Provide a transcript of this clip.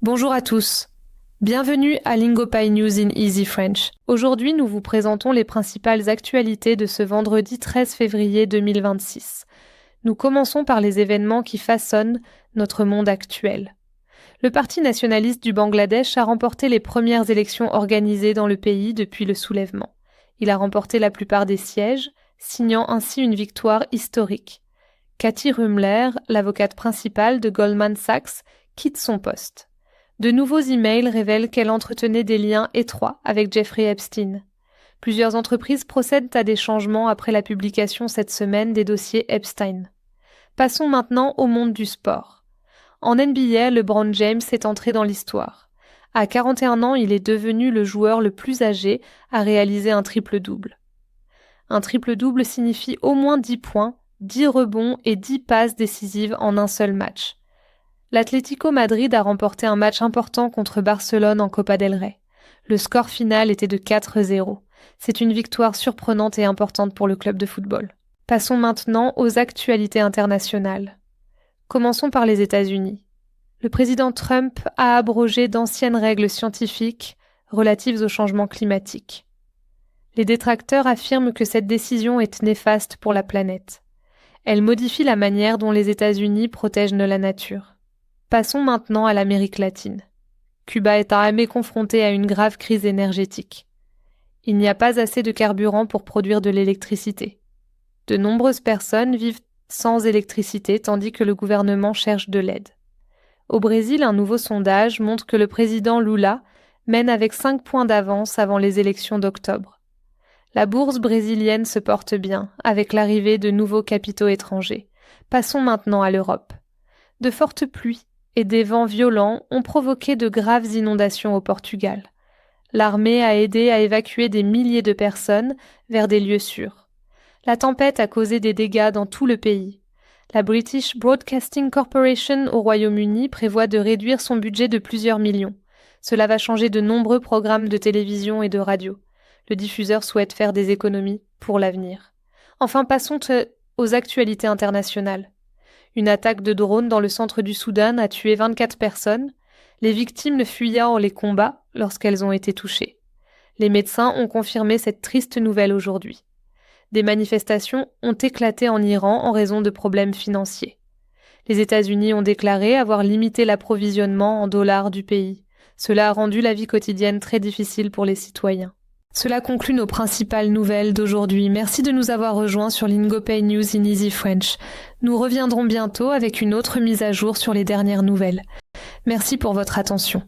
Bonjour à tous. Bienvenue à Lingopay News in Easy French. Aujourd'hui, nous vous présentons les principales actualités de ce vendredi 13 février 2026. Nous commençons par les événements qui façonnent notre monde actuel. Le Parti nationaliste du Bangladesh a remporté les premières élections organisées dans le pays depuis le soulèvement. Il a remporté la plupart des sièges, signant ainsi une victoire historique. Cathy Rumler, l'avocate principale de Goldman Sachs, quitte son poste. De nouveaux emails révèlent qu'elle entretenait des liens étroits avec Jeffrey Epstein. Plusieurs entreprises procèdent à des changements après la publication cette semaine des dossiers Epstein. Passons maintenant au monde du sport. En NBA, LeBron James est entré dans l'histoire. À 41 ans, il est devenu le joueur le plus âgé à réaliser un triple-double. Un triple-double signifie au moins 10 points, 10 rebonds et 10 passes décisives en un seul match. L'Atlético Madrid a remporté un match important contre Barcelone en Copa del Rey. Le score final était de 4-0. C'est une victoire surprenante et importante pour le club de football. Passons maintenant aux actualités internationales. Commençons par les États-Unis. Le président Trump a abrogé d'anciennes règles scientifiques relatives au changement climatique. Les détracteurs affirment que cette décision est néfaste pour la planète. Elle modifie la manière dont les États-Unis protègent la nature. Passons maintenant à l'Amérique latine. Cuba est jamais confronté à une grave crise énergétique. Il n'y a pas assez de carburant pour produire de l'électricité. De nombreuses personnes vivent sans électricité tandis que le gouvernement cherche de l'aide. Au Brésil, un nouveau sondage montre que le président Lula mène avec 5 points d'avance avant les élections d'octobre. La bourse brésilienne se porte bien, avec l'arrivée de nouveaux capitaux étrangers. Passons maintenant à l'Europe. De fortes pluies et des vents violents ont provoqué de graves inondations au Portugal. L'armée a aidé à évacuer des milliers de personnes vers des lieux sûrs. La tempête a causé des dégâts dans tout le pays. La British Broadcasting Corporation au Royaume-Uni prévoit de réduire son budget de plusieurs millions. Cela va changer de nombreux programmes de télévision et de radio. Le diffuseur souhaite faire des économies pour l'avenir. Enfin, passons aux actualités internationales. Une attaque de drone dans le centre du Soudan a tué 24 personnes, les victimes ne fuyant les combats lorsqu'elles ont été touchées. Les médecins ont confirmé cette triste nouvelle aujourd'hui. Des manifestations ont éclaté en Iran en raison de problèmes financiers. Les États-Unis ont déclaré avoir limité l'approvisionnement en dollars du pays. Cela a rendu la vie quotidienne très difficile pour les citoyens. Cela conclut nos principales nouvelles d'aujourd'hui. Merci de nous avoir rejoints sur Lingopay News in Easy French. Nous reviendrons bientôt avec une autre mise à jour sur les dernières nouvelles. Merci pour votre attention.